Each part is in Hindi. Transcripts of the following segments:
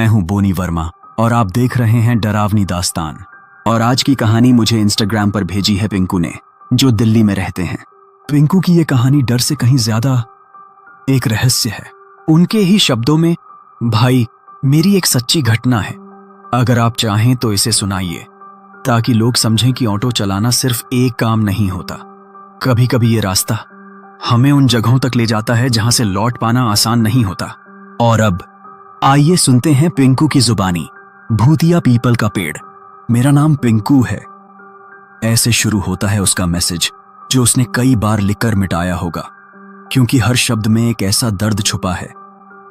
मैं हूं बोनी वर्मा और आप देख रहे हैं डरावनी दास्तान। और आज की कहानी मुझे इंस्टाग्राम पर भेजी है पिंकू ने, जो दिल्ली में रहते हैं। पिंकू की ये कहानी डर से कहीं ज्यादा एक रहस्य है। उनके ही शब्दों में, भाई मेरी एक सच्ची घटना है, अगर आप चाहें तो इसे सुनाइए, ताकि लोग समझें कि ऑटो चलाना सिर्फ एक काम नहीं होता। कभी कभी ये रास्ता हमें उन जगहों तक ले जाता है जहां से लौट पाना आसान नहीं होता। और अब आइए सुनते हैं पिंकू की जुबानी, भूतिया पीपल का पेड़। मेरा नाम पिंकू है। ऐसे शुरू होता है उसका मैसेज, जो उसने कई बार लिखकर मिटाया होगा, क्योंकि हर शब्द में एक ऐसा दर्द छुपा है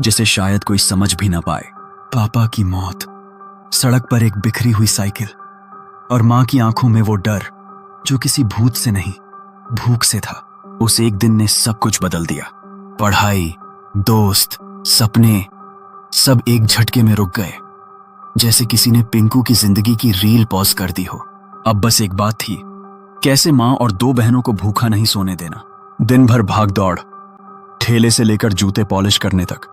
जिसे शायद कोई समझ भी ना पाए। पापा की मौत, सड़क पर एक बिखरी हुई साइकिल और मां की आंखों में वो डर जो किसी भूत से नहीं, भूख से था। उस एक दिन ने सब कुछ बदल दिया। पढ़ाई, दोस्त, सपने सब एक झटके में रुक गए, जैसे किसी ने पिंकू की जिंदगी की रील पॉज कर दी हो। अब बस एक बात थी, कैसे मां और दो बहनों को भूखा नहीं सोने देना। दिन भर भाग दौड़, ठेले से लेकर जूते पॉलिश करने तक,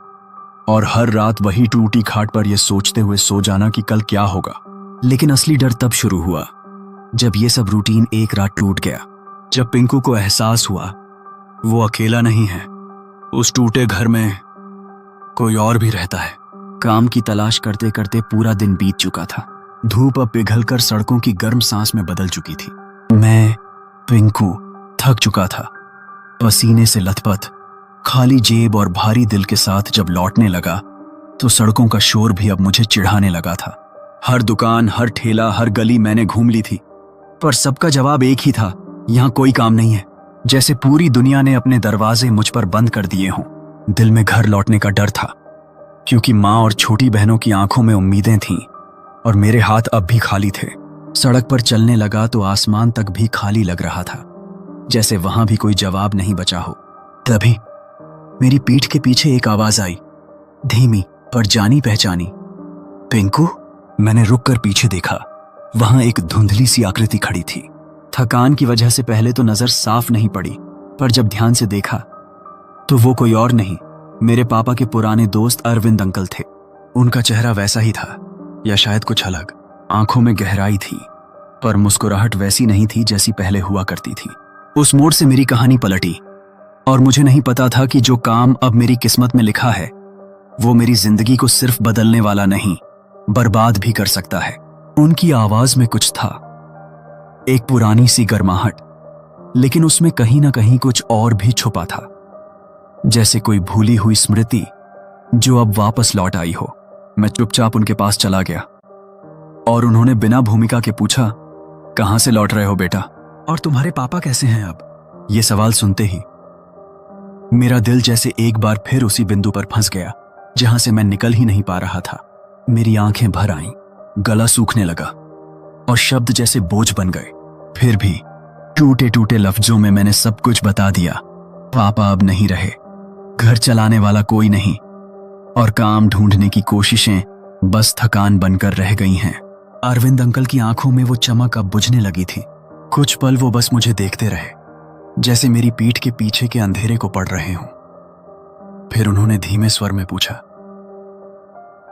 और हर रात वही टूटी खाट पर यह सोचते हुए सो जाना कि कल क्या होगा। लेकिन असली डर तब शुरू हुआ जब यह सब रूटीन एक रात टूट गया। जब पिंकू को एहसास हुआ वो अकेला नहीं है, उस टूटे घर में कोई और भी रहता है। काम की तलाश करते करते पूरा दिन बीत चुका था। धूप अब पिघलकर सड़कों की गर्म सांस में बदल चुकी थी। मैं, पिंकू, थक चुका था, पसीने से लथपथ, खाली जेब और भारी दिल के साथ जब लौटने लगा तो सड़कों का शोर भी अब मुझे चिढ़ाने लगा था। हर दुकान, हर ठेला, हर गली मैंने घूम ली थी, पर सबका जवाब एक ही था, यहां कोई काम नहीं है। जैसे पूरी दुनिया ने अपने दरवाजे मुझ पर बंद कर दिए हों। दिल में घर लौटने का डर था, क्योंकि माँ और छोटी बहनों की आंखों में उम्मीदें थीं और मेरे हाथ अब भी खाली थे। सड़क पर चलने लगा तो आसमान तक भी खाली लग रहा था, जैसे वहां भी कोई जवाब नहीं बचा हो। तभी मेरी पीठ के पीछे एक आवाज आई, धीमी पर जानी पहचानी, पिंकू। मैंने रुककर पीछे देखा। वहां एक धुंधली सी आकृति खड़ी थी। थकान की वजह से पहले तो नजर साफ नहीं पड़ी, पर जब ध्यान से देखा तो वो कोई और नहीं, मेरे पापा के पुराने दोस्त अरविंद अंकल थे। उनका चेहरा वैसा ही था, या शायद कुछ अलग। आंखों में गहराई थी, पर मुस्कुराहट वैसी नहीं थी जैसी पहले हुआ करती थी। उस मोड़ से मेरी कहानी पलटी, और मुझे नहीं पता था कि जो काम अब मेरी किस्मत में लिखा है वो मेरी जिंदगी को सिर्फ बदलने वाला नहीं, बर्बाद भी कर सकता है। उनकी आवाज में कुछ था, एक पुरानी सी गर्माहट, लेकिन उसमें कहीं ना कहीं कुछ और भी छुपा था, जैसे कोई भूली हुई स्मृति जो अब वापस लौट आई हो। मैं चुपचाप उनके पास चला गया और उन्होंने बिना भूमिका के पूछा, कहां से लौट रहे हो बेटा, और तुम्हारे पापा कैसे हैं अब? ये सवाल सुनते ही मेरा दिल जैसे एक बार फिर उसी बिंदु पर फंस गया जहां से मैं निकल ही नहीं पा रहा था। मेरी आंखें भर आईं, गला सूखने लगा और शब्द जैसे बोझ बन गए। फिर भी टूटे टूटे लफ्जों में मैंने सब कुछ बता दिया। पापा अब नहीं रहे, घर चलाने वाला कोई नहीं, और काम ढूंढने की कोशिशें बस थकान बनकर रह गई हैं। अरविंद अंकल की आंखों में वो चमक अब बुझने लगी थी। कुछ पल वो बस मुझे देखते रहे, जैसे मेरी पीठ के पीछे के अंधेरे को पढ़ रहे हों। फिर उन्होंने धीमे स्वर में पूछा,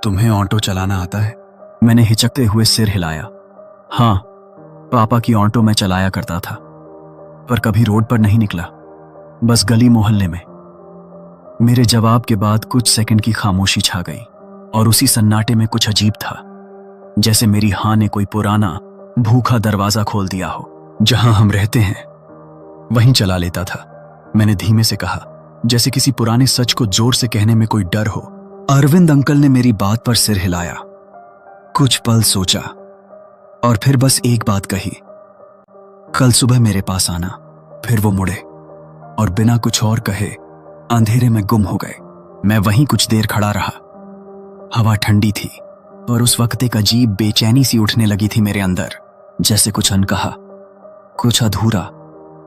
तुम्हें ऑटो चलाना आता है? मैंने हिचकते हुए सिर हिलाया। हाँ, पापा की ऑटो मैं चलाया करता था, पर कभी रोड पर नहीं निकला, बस गली मोहल्ले में। मेरे जवाब के बाद कुछ सेकंड की खामोशी छा गई, और उसी सन्नाटे में कुछ अजीब था, जैसे मेरी हाँ ने कोई पुराना भूखा दरवाजा खोल दिया हो। जहां हम रहते हैं वहीं चला लेता था, मैंने धीमे से कहा, जैसे किसी पुराने सच को जोर से कहने में कोई डर हो। अरविंद अंकल ने मेरी बात पर सिर हिलाया, कुछ पल सोचा और फिर बस एक बात कही, कल सुबह मेरे पास आना। फिर वो मुड़े और बिना कुछ और कहे अंधेरे में गुम हो गए। मैं वहीं कुछ देर खड़ा रहा। हवा ठंडी थी, पर उस वक्त एक अजीब बेचैनी सी उठने लगी थी मेरे अंदर, जैसे कुछ अनकहा, कुछ अधूरा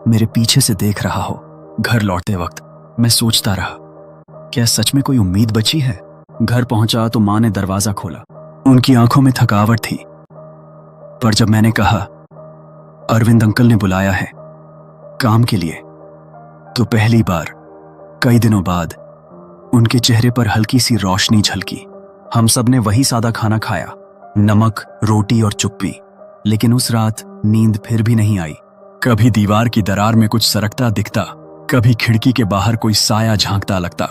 मेरे पीछे से देख रहा हो। घर लौटते वक्त मैं सोचता रहा, क्या सच में कोई उम्मीद बची है? घर पहुंचा तो मां ने दरवाजा खोला। उनकी आंखों में थकावट थी, पर जब मैंने कहा अरविंद अंकल ने बुलाया है काम के लिए, तो पहली बार कई दिनों बाद उनके चेहरे पर हल्की सी रोशनी झलकी। हम सब ने वही सादा खाना खाया, नमक, रोटी और चुप्पी। लेकिन उस रात नींद फिर भी नहीं आई। कभी दीवार की दरार में कुछ सरकता दिखता, कभी खिड़की के बाहर कोई साया झांकता लगता,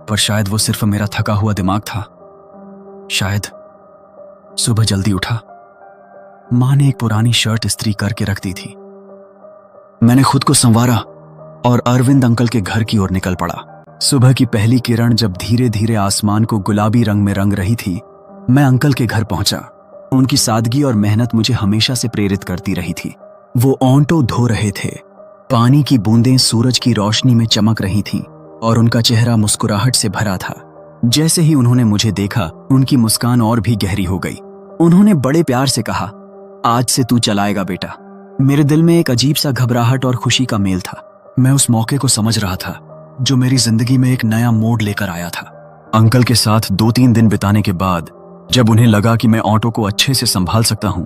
पर शायद वो सिर्फ मेरा थका हुआ दिमाग था। शायद सुबह जल्दी उठा, मां ने एक पुरानी शर्ट इस्त्री करके रख दी थी। मैंने खुद को संवारा और अरविंद अंकल के घर की ओर निकल पड़ा। सुबह की पहली किरण जब धीरे धीरे आसमान को गुलाबी रंग में रंग रही थी, मैं अंकल के घर पहुंचा। उनकी सादगी और मेहनत मुझे हमेशा से प्रेरित करती रही थी। वो ऑंटो धो रहे थे, पानी की बूंदें सूरज की रोशनी में चमक रही थीं और उनका चेहरा मुस्कुराहट से भरा था। जैसे ही उन्होंने मुझे देखा, उनकी मुस्कान और भी गहरी हो गई। उन्होंने बड़े प्यार से कहा, आज से तू चलाएगा बेटा। मेरे दिल में एक अजीब सा घबराहट और खुशी का मेल था। मैं उस मौके को समझ रहा था जो मेरी जिंदगी में एक नया मोड़ लेकर आया था। अंकल के साथ 2-3 दिन बिताने के बाद जब उन्हें लगा कि मैं ऑटो को अच्छे से संभाल सकता हूं,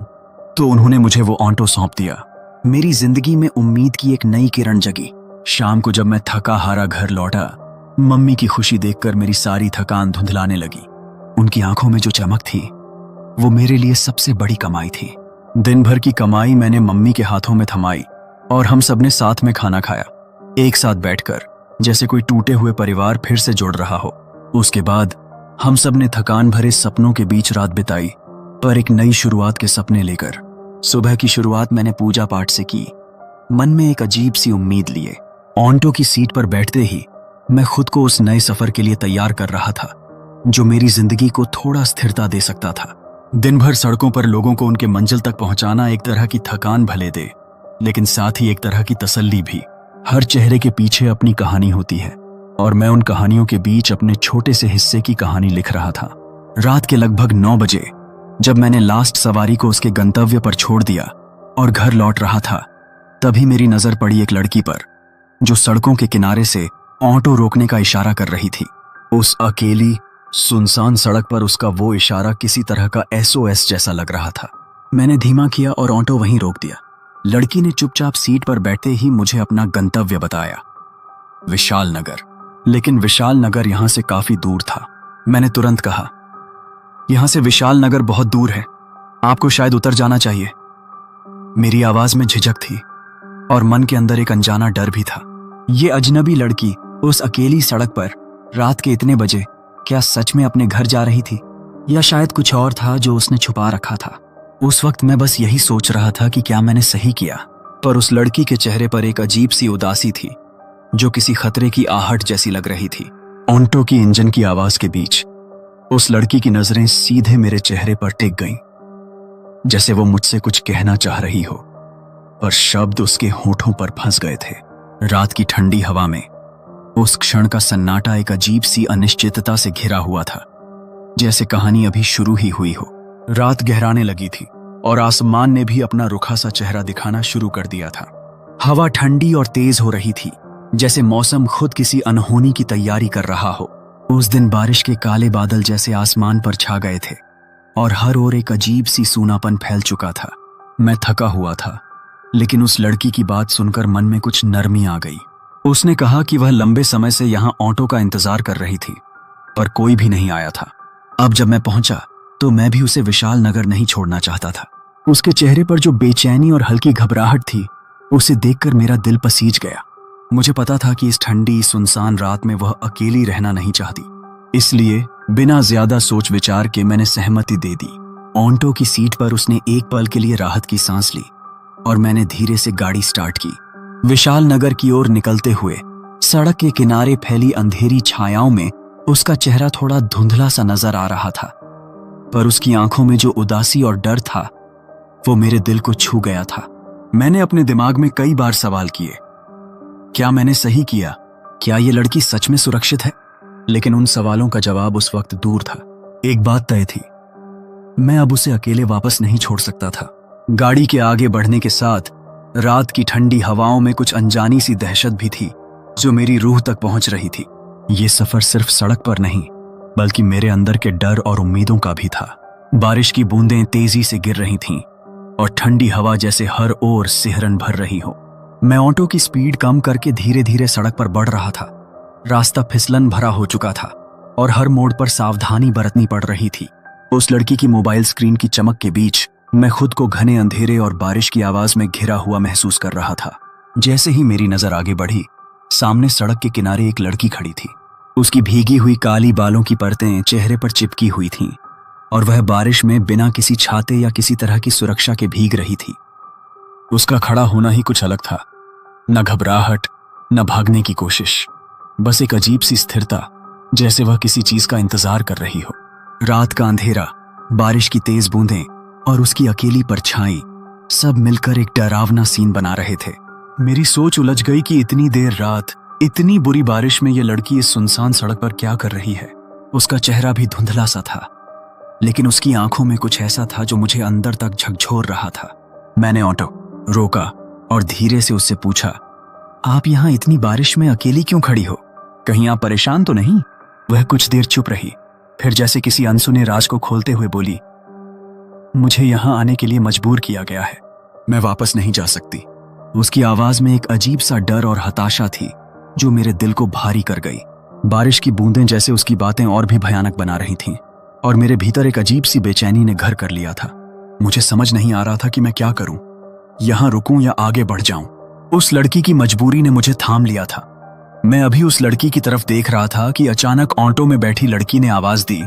तो उन्होंने मुझे वो ऑटो सौंप दिया। मेरी जिंदगी में उम्मीद की एक नई किरण जगी। शाम को जब मैं थका हारा घर लौटा, मम्मी की खुशी देखकर मेरी सारी थकान धुंधलाने लगी। उनकी आंखों में जो चमक थी, वो मेरे लिए सबसे बड़ी कमाई थी। दिन भर की कमाई मैंने मम्मी के हाथों में थमाई और हम सबने साथ में खाना खाया, एक साथ बैठकर, जैसे कोई टूटे हुए परिवार फिर से जुड़ रहा हो। उसके बाद हम सब ने थकान भरे सपनों के बीच रात बिताई, पर एक नई शुरुआत के सपने लेकर। सुबह की शुरुआत मैंने पूजा पाठ से की, मन में एक अजीब सी उम्मीद लिए। ऑटो की सीट पर बैठते ही मैं खुद को उस नए सफर के लिए तैयार कर रहा था, जो मेरी जिंदगी को थोड़ा स्थिरता दे सकता था। दिन भर सड़कों पर लोगों को उनके मंजिल तक पहुंचाना एक तरह की थकान भले दे, लेकिन साथ ही एक तरह की तसल्ली भी। हर चेहरे के पीछे अपनी कहानी होती है और मैं उन कहानियों के बीच अपने छोटे से हिस्से की कहानी लिख रहा था। रात के लगभग 9 बजे जब मैंने लास्ट सवारी को उसके गंतव्य पर छोड़ दिया और घर लौट रहा था, तभी मेरी नजर पड़ी एक लड़की पर, जो सड़कों के किनारे से ऑटो रोकने का इशारा कर रही थी। उस अकेली सुनसान सड़क पर उसका वो इशारा किसी तरह का SOS जैसा लग रहा था। मैंने धीमा किया और ऑटो वहीं रोक दिया। लड़की ने चुपचाप सीट पर बैठते ही मुझे अपना गंतव्य बताया, विशाल नगर। लेकिन विशाल नगर यहां से काफी दूर था। मैंने तुरंत कहा, यहां से विशाल नगर बहुत दूर है, आपको शायद उतर जाना चाहिए। मेरी आवाज में झिझक थी और मन के अंदर एक अनजाना डर भी था। ये अजनबी लड़की उस अकेली सड़क पर रात के इतने बजे क्या सच में अपने घर जा रही थी, या शायद कुछ और था जो उसने छुपा रखा था। उस वक्त मैं बस यही सोच रहा था कि क्या मैंने सही किया, पर उस लड़की के चेहरे पर एक अजीब सी उदासी थी, जो किसी खतरे की आहट जैसी लग रही थी। ऑटो की इंजन की आवाज के बीच उस लड़की की नजरें सीधे मेरे चेहरे पर टिक गईं, जैसे वो मुझसे कुछ कहना चाह रही हो, पर शब्द उसके होठों पर फंस गए थे। रात की ठंडी हवा में उस क्षण का सन्नाटा एक अजीब सी अनिश्चितता से घिरा हुआ था, जैसे कहानी अभी शुरू ही हुई हो। रात गहराने लगी थी और आसमान ने भी अपना रुखा सा चेहरा दिखाना शुरू कर दिया था। हवा ठंडी और तेज हो रही थी, जैसे मौसम खुद किसी अनहोनी की तैयारी कर रहा हो। उस दिन बारिश के काले बादल जैसे आसमान पर छा गए थे और हर ओर एक अजीब सी सूनापन फैल चुका था। मैं थका हुआ था, लेकिन उस लड़की की बात सुनकर मन में कुछ नरमी आ गई। उसने कहा कि वह लंबे समय से यहाँ ऑटो का इंतजार कर रही थी, पर कोई भी नहीं आया था। अब जब मैं पहुंचा तो मैं भी उसे विशाल नगर नहीं छोड़ना चाहता था। उसके चेहरे पर जो बेचैनी और हल्की घबराहट थी, उसे देखकर मेरा दिल पसीज गया। मुझे पता था कि इस ठंडी सुनसान रात में वह अकेली रहना नहीं चाहती, इसलिए बिना ज्यादा सोच विचार के मैंने सहमति दे दी। ऑटो की सीट पर उसने एक पल के लिए राहत की सांस ली और मैंने धीरे से गाड़ी स्टार्ट की। विशाल नगर की ओर निकलते हुए सड़क के किनारे फैली अंधेरी छायाओं में उसका चेहरा थोड़ा धुंधला सा नजर आ रहा था, पर उसकी आंखों में जो उदासी और डर था, वो मेरे दिल को छू गया था। मैंने अपने दिमाग में कई बार सवाल किए, क्या मैंने सही किया? क्या ये लड़की सच में सुरक्षित है? लेकिन उन सवालों का जवाब उस वक्त दूर था। एक बात तय थी, मैं अब उसे अकेले वापस नहीं छोड़ सकता था। गाड़ी के आगे बढ़ने के साथ रात की ठंडी हवाओं में कुछ अनजानी सी दहशत भी थी, जो मेरी रूह तक पहुंच रही थी। ये सफर सिर्फ सड़क पर नहीं, बल्कि मेरे अंदर के डर और उम्मीदों का भी था। बारिश की बूंदें तेजी से गिर रही थीं और ठंडी हवा जैसे हर ओर सिहरन भर रही हो। मैं ऑटो की स्पीड कम करके धीरे धीरे सड़क पर बढ़ रहा था। रास्ता फिसलन भरा हो चुका था और हर मोड़ पर सावधानी बरतनी पड़ रही थी। उस लड़की की मोबाइल स्क्रीन की चमक के बीच मैं खुद को घने अंधेरे और बारिश की आवाज में घिरा हुआ महसूस कर रहा था। जैसे ही मेरी नजर आगे बढ़ी, सामने सड़क के किनारे एक लड़की खड़ी थी। उसकी भीगी हुई काली बालों की परतें चेहरे पर चिपकी हुई थीं और वह बारिश में बिना किसी छाते या किसी तरह की सुरक्षा के भीग रही थी। उसका खड़ा होना ही कुछ अलग था। न घबराहट, न भागने की कोशिश, बस एक अजीब सी स्थिरता, जैसे वह किसी चीज का इंतजार कर रही हो। रात का अंधेरा, बारिश की तेज बूंदें और उसकी अकेली परछाई सब मिलकर एक डरावना सीन बना रहे थे। मेरी सोच उलझ गई कि इतनी देर रात, इतनी बुरी बारिश में यह लड़की इस सुनसान सड़क पर क्या कर रही है। उसका चेहरा भी धुंधला सा था, लेकिन उसकी आंखों में कुछ ऐसा था जो मुझे अंदर तक झकझोर रहा था। मैंने ऑटो रोका और धीरे से उससे पूछा, आप यहां इतनी बारिश में अकेली क्यों खड़ी हो? कहीं आप परेशान तो नहीं? वह कुछ देर चुप रही, फिर जैसे किसी अनसुने राज को खोलते हुए बोली, मुझे यहां आने के लिए मजबूर किया गया है, मैं वापस नहीं जा सकती। उसकी आवाज में एक अजीब सा डर और हताशा थी जो मेरे दिल को भारी कर गई। बारिश की बूंदें जैसे उसकी बातें और भी भयानक बना रही थीं और मेरे भीतर एक अजीब सी बेचैनी ने घर कर लिया था। मुझे समझ नहीं आ रहा था कि मैं क्या करूं, यहां रुकूं या आगे बढ़ जाऊं। उस लड़की की मजबूरी ने मुझे थाम लिया था। मैं अभी उस लड़की की तरफ देख रहा था कि अचानक ऑटो में बैठी लड़की ने आवाज दी,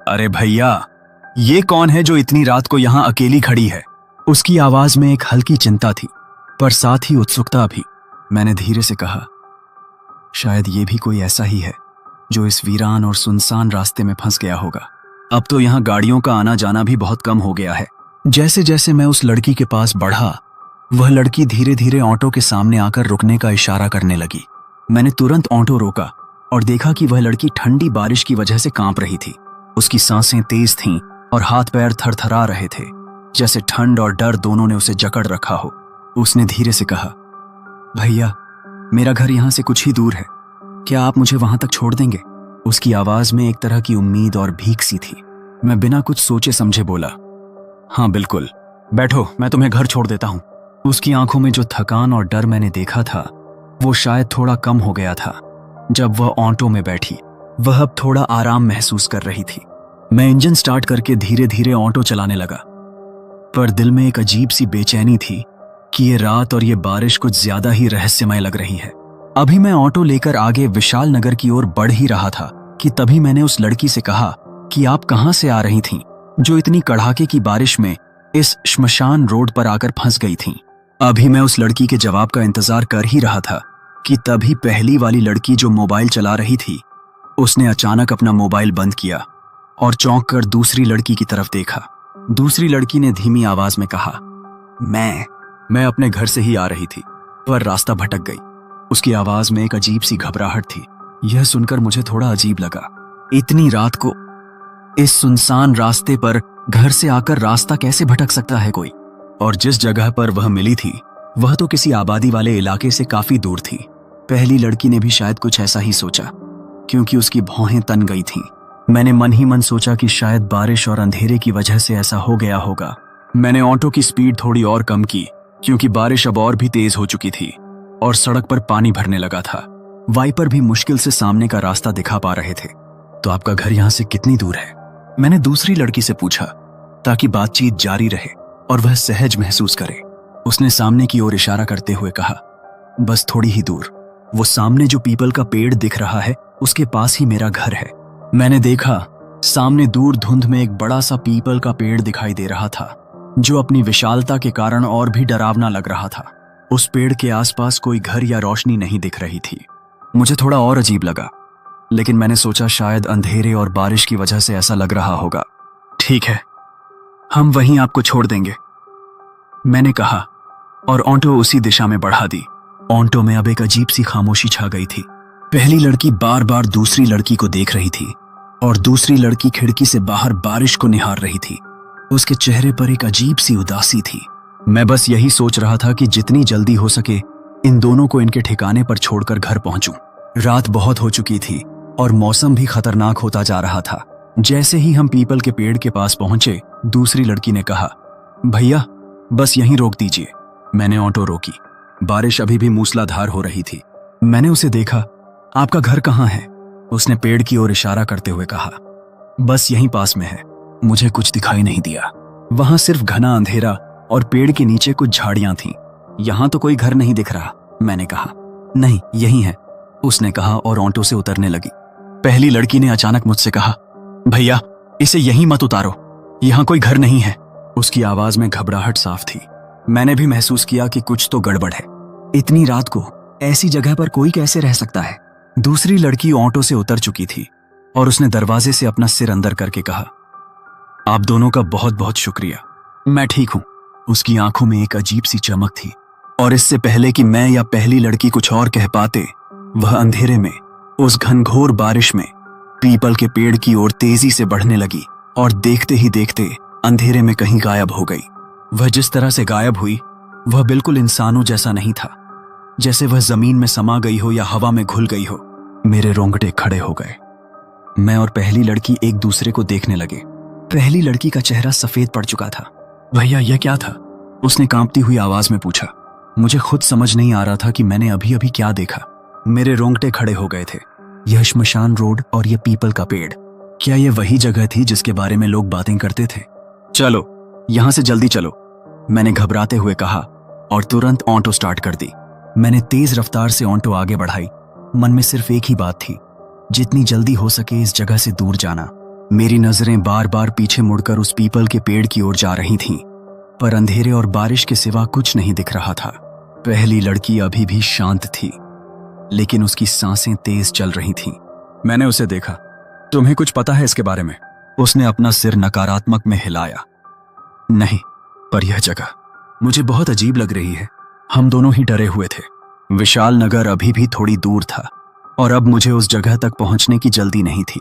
अरे भैया, ये कौन है जो इतनी रात को यहां अकेली खड़ी है? उसकी आवाज में एक हल्की चिंता थी, पर साथ ही उत्सुकता भी। मैंने धीरे से कहा, शायद ये भी कोई ऐसा ही है जो इस वीरान और सुनसान रास्ते में फंस गया होगा। अब तो यहाँ गाड़ियों का आना जाना भी बहुत कम हो गया है। जैसे जैसे मैं उस लड़की के पास बढ़ा, वह लड़की धीरे धीरे ऑटो के सामने आकर रुकने का इशारा करने लगी। मैंने तुरंत ऑटो रोका और देखा कि वह लड़की ठंडी बारिश की वजह से कांप रही थी। उसकी सांसें तेज थीं और हाथ पैर थरथरा रहे थे, जैसे ठंड और डर दोनों ने उसे जकड़ रखा हो। उसने धीरे से कहा, भैया, मेरा घर यहाँ से कुछ ही दूर है, क्या आप मुझे वहां तक छोड़ देंगे? उसकी आवाज में एक तरह की उम्मीद और भीख सी थी। मैं बिना कुछ सोचे समझे बोला, हाँ बिल्कुल, बैठो, मैं तुम्हें घर छोड़ देता हूँ। उसकी आंखों में जो थकान और डर मैंने देखा था, वो शायद थोड़ा कम हो गया था जब वह ऑटो में बैठी। वह अब थोड़ा आराम महसूस कर रही थी। मैं इंजन स्टार्ट करके धीरे धीरे ऑटो चलाने लगा, पर दिल में एक अजीब सी बेचैनी थी कि ये रात और ये बारिश कुछ ज्यादा ही रहस्यमय लग रही है। अभी मैं ऑटो लेकर आगे विशाल नगर की ओर बढ़ ही रहा था कि तभी मैंने उस लड़की से कहा कि आप कहां से आ रही थीं, जो इतनी कड़ाके की बारिश में इस श्मशान रोड पर आकर फंस गई थीं। अभी मैं उस लड़की के जवाब का इंतजार कर ही रहा था कि तभी पहली वाली लड़की जो मोबाइल चला रही थी, उसने अचानक अपना मोबाइल बंद किया और चौंक कर दूसरी लड़की की तरफ देखा। दूसरी लड़की ने धीमी आवाज में कहा, मैं अपने घर से ही आ रही थी, पर रास्ता भटक गई। उसकी आवाज में एक अजीब सी घबराहट थी। यह सुनकर मुझे थोड़ा अजीब लगा। इतनी रात को इस सुनसान रास्ते पर घर से आकर रास्ता कैसे भटक सकता है कोई? और जिस जगह पर वह मिली थी, वह तो किसी आबादी वाले इलाके से काफी दूर थी। पहली लड़की ने भी शायद कुछ ऐसा ही सोचा, क्योंकि उसकी भौहें तन गई थीं। मैंने मन ही मन सोचा कि शायद बारिश और अंधेरे की वजह से ऐसा हो गया होगा। मैंने ऑटो की स्पीड थोड़ी और कम की, क्योंकि बारिश अब और भी तेज हो चुकी थी और सड़क पर पानी भरने लगा था। वाइपर भी मुश्किल से सामने का रास्ता दिखा पा रहे थे। तो आपका घर यहां से कितनी दूर है? मैंने दूसरी लड़की से पूछा, ताकि बातचीत जारी रहे और वह सहज महसूस करे। उसने सामने की ओर इशारा करते हुए कहा, बस थोड़ी ही दूर, वो सामने जो पीपल का पेड़ दिख रहा है, उसके पास ही मेरा घर है। मैंने देखा, सामने दूर धुंध में एक बड़ा सा पीपल का पेड़ दिखाई दे रहा था, जो अपनी विशालता के कारण और भी डरावना लग रहा था। उस पेड़ के आसपास कोई घर या रोशनी नहीं दिख रही थी। मुझे थोड़ा और अजीब लगा, लेकिन मैंने सोचा शायद अंधेरे और बारिश की वजह से ऐसा लग रहा होगा। ठीक है, हम वहीं आपको छोड़ देंगे, मैंने कहा और ऑटो उसी दिशा में बढ़ा दी। ऑटो में अब एक अजीब सी खामोशी छा गई थी। पहली लड़की बार बार दूसरी लड़की को देख रही थी और दूसरी लड़की खिड़की से बाहर बारिश को निहार रही थी। उसके चेहरे पर एक अजीब सी उदासी थी। मैं बस यही सोच रहा था कि जितनी जल्दी हो सके इन दोनों को इनके ठिकाने पर छोड़कर घर पहुंचूं। रात बहुत हो चुकी थी और मौसम भी खतरनाक होता जा रहा था। जैसे ही हम पीपल के पेड़ के पास पहुंचे, दूसरी लड़की ने कहा, भैया बस यहीं रोक दीजिए। मैंने ऑटो रोकी। बारिश अभी भी मूसलाधार हो रही थी। मैंने उसे देखा, आपका घर कहाँ है? उसने पेड़ की ओर इशारा करते हुए कहा। बस यहीं पास में है। मुझे कुछ दिखाई नहीं दिया। वहां सिर्फ घना अंधेरा और पेड़ के नीचे कुछ झाड़ियां थीं। यहां तो कोई घर नहीं दिख रहा, मैंने कहा। नहीं, यही है, उसने कहा और ऑटो से उतरने लगी। पहली लड़की ने अचानक मुझसे कहा, भैया इसे यहीं मत उतारो, यहां कोई घर नहीं है। उसकी आवाज में घबराहट साफ थी। मैंने भी महसूस किया कि कुछ तो गड़बड़ है। इतनी रात को ऐसी जगह पर कोई कैसे रह सकता है। दूसरी लड़की ऑटो से उतर चुकी थी और उसने दरवाजे से अपना सिर अंदर करके कहा, आप दोनों का बहुत बहुत शुक्रिया, मैं ठीक हूं। उसकी आंखों में एक अजीब सी चमक थी और इससे पहले कि मैं या पहली लड़की कुछ और कह पाते, वह अंधेरे में उस घनघोर बारिश में पीपल के पेड़ की ओर तेजी से बढ़ने लगी और देखते ही देखते अंधेरे में कहीं गायब हो गई। वह जिस तरह से गायब हुई वह बिल्कुल इंसानों जैसा नहीं था, जैसे वह जमीन में समा गई हो या हवा में घुल गई हो। मेरे रोंगटे खड़े हो गए। मैं और पहली लड़की एक दूसरे को देखने लगे। पहली लड़की का चेहरा सफेद पड़ चुका था। भैया यह क्या था? उसने कांपती हुई आवाज में पूछा। मुझे खुद समझ नहीं आ रहा था कि मैंने अभी अभी क्या देखा। मेरे रोंगटे खड़े हो गए थे। यह श्मशान रोड और यह पीपल का पेड़, क्या यह वही जगह थी जिसके बारे में लोग बातें करते थे? चलो यहां से जल्दी चलो, मैंने घबराते हुए कहा और तुरंत ऑटो स्टार्ट कर दी। मैंने तेज रफ्तार से ऑटो आगे बढ़ाई। मन में सिर्फ एक ही बात थी, जितनी जल्दी हो सके इस जगह से दूर जाना। मेरी नजरें बार बार पीछे मुड़कर उस पीपल के पेड़ की ओर जा रही थीं, पर अंधेरे और बारिश के सिवा कुछ नहीं दिख रहा था। पहली लड़की अभी भी शांत थी, लेकिन उसकी सांसें तेज चल रही थीं। मैंने उसे देखा। तुम्हें कुछ पता है इसके बारे में? उसने अपना सिर नकारात्मक में हिलाया। नहीं, पर यह जगह मुझे बहुत अजीब लग रही है। हम दोनों ही डरे हुए थे। विशाल नगर अभी भी थोड़ी दूर था और अब मुझे उस जगह तक पहुंचने की जल्दी नहीं थी,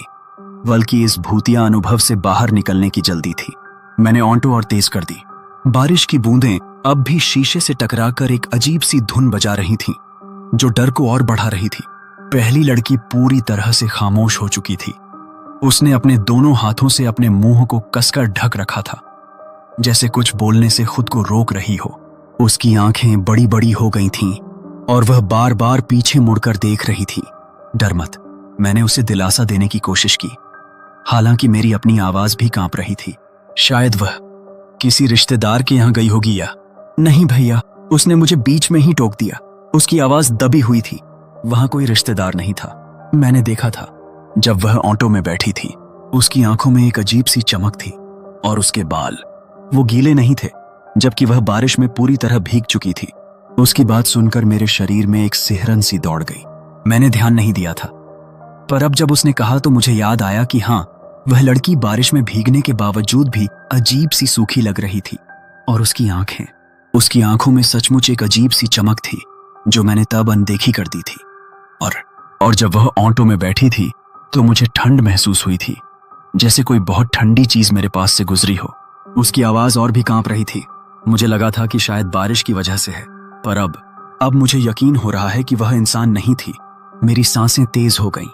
बल्कि इस भूतिया अनुभव से बाहर निकलने की जल्दी थी। मैंने ऑटो और तेज कर दी। बारिश की बूंदें अब भी शीशे से टकराकर एक अजीब सी धुन बजा रही थीं, जो डर को और बढ़ा रही थी। पहली लड़की पूरी तरह से खामोश हो चुकी थी। उसने अपने दोनों हाथों से अपने मुंह को कसकर ढक रखा था, जैसे कुछ बोलने से खुद को रोक रही हो। उसकी आंखें बड़ी बड़ी हो गई थीं और वह बार बार पीछे मुड़कर देख रही थी। डर मत, मैंने उसे दिलासा देने की कोशिश की, हालांकि मेरी अपनी आवाज भी कांप रही थी। शायद वह किसी रिश्तेदार के यहां गई होगी या... नहीं भैया, उसने मुझे बीच में ही टोक दिया। उसकी आवाज दबी हुई थी। वहां कोई रिश्तेदार नहीं था। मैंने देखा था जब वह ऑटो में बैठी थी। उसकी आंखों में एक अजीब सी चमक थी और उसके बाल, वो गीले नहीं थे, जबकि वह बारिश में पूरी तरह भीग चुकी थी। उसकी बात सुनकर मेरे शरीर में एक सिहरन सी दौड़ गई। मैंने ध्यान नहीं दिया था, पर अब जब उसने कहा तो मुझे याद आया कि हाँ, वह लड़की बारिश में भीगने के बावजूद भी अजीब सी सूखी लग रही थी। और उसकी आंखों में सचमुच एक अजीब सी चमक थी, जो मैंने तब अनदेखी कर दी थी। और जब वह ऑटो में बैठी थी तो मुझे ठंड महसूस हुई थी, जैसे कोई बहुत ठंडी चीज मेरे पास से गुजरी हो। उसकी आवाज और भी कांप रही थी। मुझे लगा था कि शायद बारिश की वजह से है, पर अब मुझे यकीन हो रहा है कि वह इंसान नहीं थी। मेरी सांसें तेज हो गईं।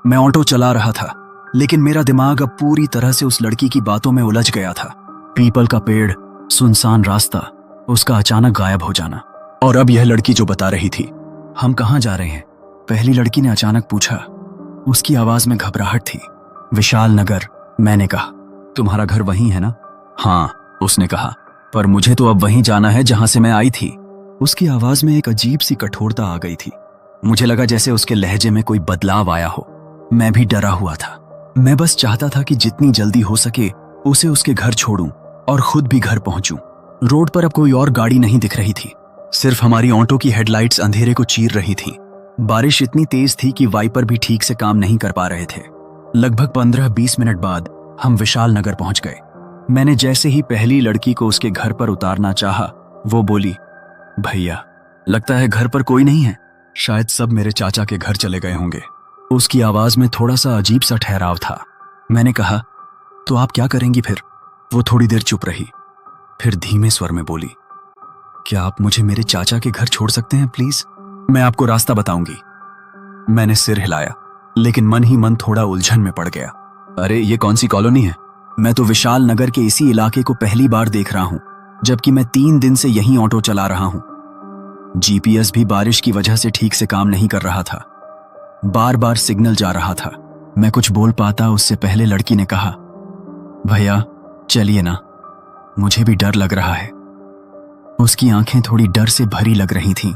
मैं ऑटो चला रहा था, लेकिन मेरा दिमाग अब पूरी तरह से उस लड़की की बातों में उलझ गया था। पीपल का पेड़, सुनसान रास्ता, उसका अचानक गायब हो जाना, और अब यह लड़की जो बता रही थी। हम कहाँ जा रहे हैं? पहली लड़की ने अचानक पूछा। उसकी आवाज में घबराहट थी। विशाल नगर, मैंने कहा। तुम्हारा घर वहीं है ना? हाँ, उसने कहा, पर मुझे तो अब वहीं जाना है जहां से मैं आई थी। उसकी आवाज में एक अजीब सी कठोरता आ गई थी। मुझे लगा जैसे उसके लहजे में कोई बदलाव आया हो। मैं भी डरा हुआ था। मैं बस चाहता था कि जितनी जल्दी हो सके उसे उसके घर छोड़ूं और खुद भी घर पहुंचूं। रोड पर अब कोई और गाड़ी नहीं दिख रही थी, सिर्फ हमारी ऑटो की हेडलाइट्स अंधेरे को चीर रही थी। बारिश इतनी तेज थी कि वाइपर भी ठीक से काम नहीं कर पा रहे थे। लगभग 15-20 मिनट बाद हम विशाल नगर पहुंच गए। मैंने जैसे ही पहली लड़की को उसके घर पर उतारना चाहा, वो बोली, भैया लगता है घर पर कोई नहीं है, शायद सब मेरे चाचा के घर चले गए होंगे। उसकी आवाज में थोड़ा सा अजीब सा ठहराव था। मैंने कहा, तो आप क्या करेंगी फिर? वो थोड़ी देर चुप रही, फिर धीमे स्वर में बोली, क्या आप मुझे मेरे चाचा के घर छोड़ सकते हैं प्लीज? मैं आपको रास्ता बताऊंगी। मैंने सिर हिलाया, लेकिन मन ही मन थोड़ा उलझन में पड़ गया। अरे ये कौन सी कॉलोनी है? मैं तो विशाल नगर के इसी इलाके को पहली बार देख रहा हूं, जबकि मैं 3 दिन से यहीं ऑटो चला रहा हूं। जीपीएस भी बारिश की वजह से ठीक से काम नहीं कर रहा था। बार बार सिग्नल जा रहा था, मैं कुछ बोल पाता उससे पहले लड़की ने कहा, भैया चलिए ना, मुझे भी डर लग रहा है। उसकी आंखें थोड़ी डर से भरी लग रही थीं,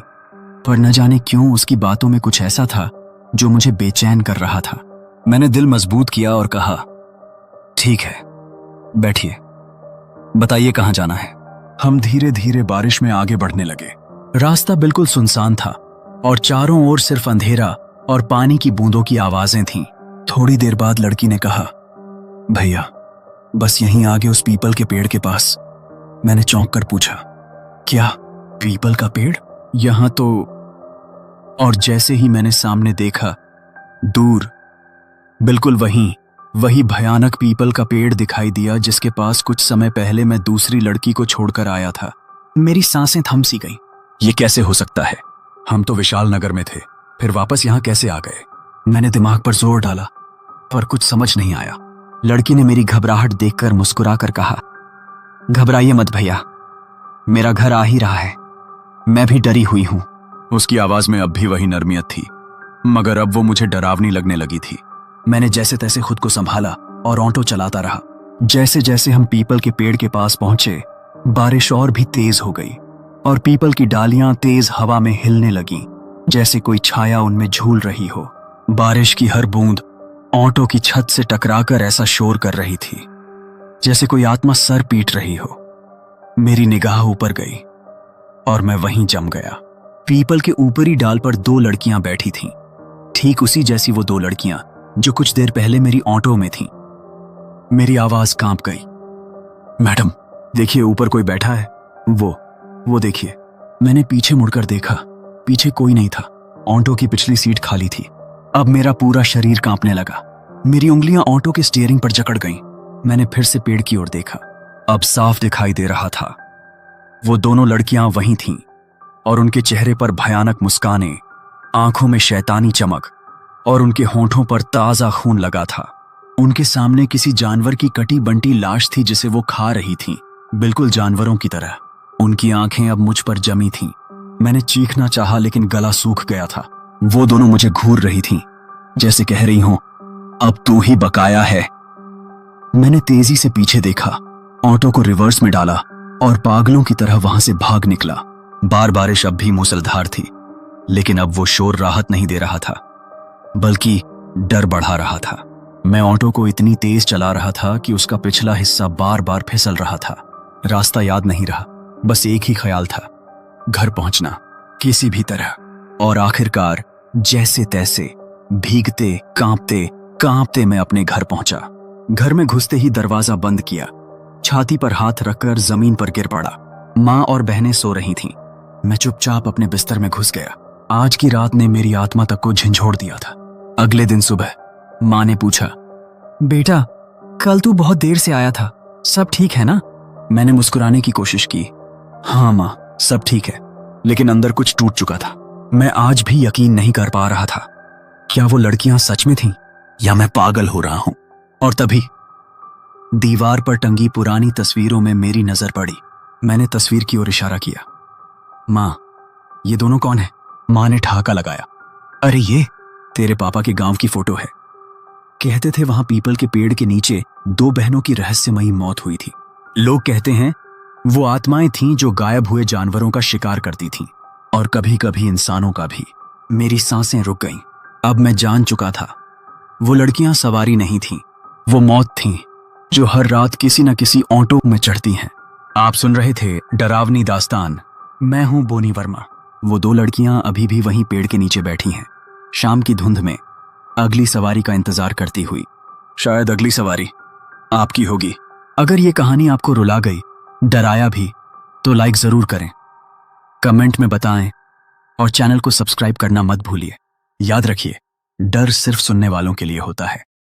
पर न जाने क्यों उसकी बातों में कुछ ऐसा था जो मुझे बेचैन कर रहा था। मैंने दिल मजबूत किया और कहा, ठीक है, बैठिए, बताइए कहाँ जाना है। हम धीरे धीरे बारिश में आगे बढ़ने लगे। रास्ता बिल्कुल सुनसान था और चारों ओर सिर्फ अंधेरा और पानी की बूंदों की आवाजें थीं। थोड़ी देर बाद लड़की ने कहा, भैया बस यहीं आगे उस पीपल के पेड़ के पास। मैंने चौंक कर पूछा, क्या पीपल का पेड़? यहां तो। और जैसे ही मैंने सामने देखा, दूर बिल्कुल वही भयानक पीपल का पेड़ दिखाई दिया जिसके पास कुछ समय पहले मैं दूसरी लड़की को छोड़कर आया था। मेरी सांसें थम सी गईं। ये कैसे हो सकता है? हम तो विशाल नगर में थे, फिर वापस यहां कैसे आ गए? मैंने दिमाग पर जोर डाला, पर कुछ समझ नहीं आया। लड़की ने मेरी घबराहट देखकर मुस्कुराकर कहा, घबराइए मत भैया, मेरा घर आ ही रहा है, मैं भी डरी हुई हूं। उसकी आवाज में अब भी वही नरमियत थी, मगर अब वो मुझे डरावनी लगने लगी थी। मैंने जैसे तैसे खुद को संभाला और ऑटो चलाता रहा। जैसे जैसे हम पीपल के पेड़ के पास पहुंचे, बारिश और भी तेज हो गई और पीपल की डालियां तेज हवा में हिलने लगीं, जैसे कोई छाया उनमें झूल रही हो। बारिश की हर बूंद ऑटो की छत से टकराकर ऐसा शोर कर रही थी जैसे कोई आत्मा सर पीट रही हो। मेरी निगाह ऊपर गई और मैं वहीं जम गया। पीपल के ऊपरी डाल पर दो लड़कियां बैठी थीं, ठीक उसी जैसी वो दो लड़कियां जो कुछ देर पहले मेरी ऑटो में थीं। मेरी आवाज कांप गई, मैडम देखिए, ऊपर कोई बैठा है, वो देखिए। मैंने पीछे मुड़कर देखा, पीछे कोई नहीं था। ऑटो की पिछली सीट खाली थी। अब मेरा पूरा शरीर कांपने लगा। मेरी उंगलियां ऑटो के स्टीयरिंग पर जकड़ गईं। मैंने फिर से पेड़ की ओर देखा। अब साफ दिखाई दे रहा था, वो दोनों लड़कियां वहीं थीं और उनके चेहरे पर भयानक मुस्कानें, आंखों में शैतानी चमक और उनके होंठों पर ताजा खून लगा था। उनके सामने किसी जानवर की कटी बंटी लाश थी जिसे वो खा रही थीं, बिल्कुल जानवरों की तरह। उनकी आंखें अब मुझ पर जमी थीं। मैंने चीखना चाहा लेकिन गला सूख गया था। वो दोनों मुझे घूर रही थीं, जैसे कह रही हों, अब तू ही बकाया है। मैंने तेजी से पीछे देखा, ऑटो को रिवर्स में डाला और पागलों की तरह वहां से भाग निकला। बारिश अब भी मूसलाधार थी, लेकिन अब वो शोर राहत नहीं दे रहा था, बल्कि डर बढ़ा रहा था। मैं ऑटो को इतनी तेज चला रहा था कि उसका पिछला हिस्सा बार बार फिसल रहा था। रास्ता याद नहीं रहा, बस एक ही ख्याल था, घर पहुंचना किसी भी तरह। और आखिरकार जैसे तैसे भीगते कांपते मैं अपने घर पहुंचा। घर में घुसते ही दरवाजा बंद किया, छाती पर हाथ रखकर जमीन पर गिर पड़ा। माँ और बहनें सो रही थीं। मैं चुपचाप अपने बिस्तर में घुस गया। आज की रात ने मेरी आत्मा तक को झंझोड़ दिया था। अगले दिन सुबह माँ ने पूछा, बेटा कल तू बहुत देर से आया था, सब ठीक है ना? मैंने मुस्कुराने की कोशिश की। हाँ माँ, सब ठीक है, लेकिन अंदर कुछ टूट चुका था। मैं आज भी यकीन नहीं कर पा रहा था, क्या वो लड़कियां सच में थीं या मैं पागल हो रहा हूं? और तभी दीवार पर टंगी पुरानी तस्वीरों में मेरी नजर पड़ी। मैंने तस्वीर की ओर इशारा किया। माँ, ये दोनों कौन है? माँ ने ठहाका लगाया। अरे ये तेरे पापा के गांव की फोटो है। कहते थे वहां पीपल के पेड़ के नीचे दो बहनों की रहस्यमयी मौत हुई थी। लोग कहते हैं वो आत्माएं थीं जो गायब हुए जानवरों का शिकार करती थीं, और कभी कभी इंसानों का भी। मेरी सांसें रुक गईं। अब मैं जान चुका था, वो लड़कियां सवारी नहीं थीं, वो मौत थीं जो हर रात किसी न किसी ऑटो में चढ़ती हैं। आप सुन रहे थे डरावनी दास्तान। मैं हूं बोनी वर्मा। वो दो लड़कियां अभी भी वहीं पेड़ के नीचे बैठी हैं, शाम की धुंध में, अगली सवारी का इंतजार करती हुई। शायद अगली सवारी आपकी होगी। अगर ये कहानी आपको रुला गई, डराया भी, तो लाइक जरूर करें, कमेंट में बताएं और चैनल को सब्सक्राइब करना मत भूलिए। याद रखिए, डर सिर्फ सुनने वालों के लिए होता है।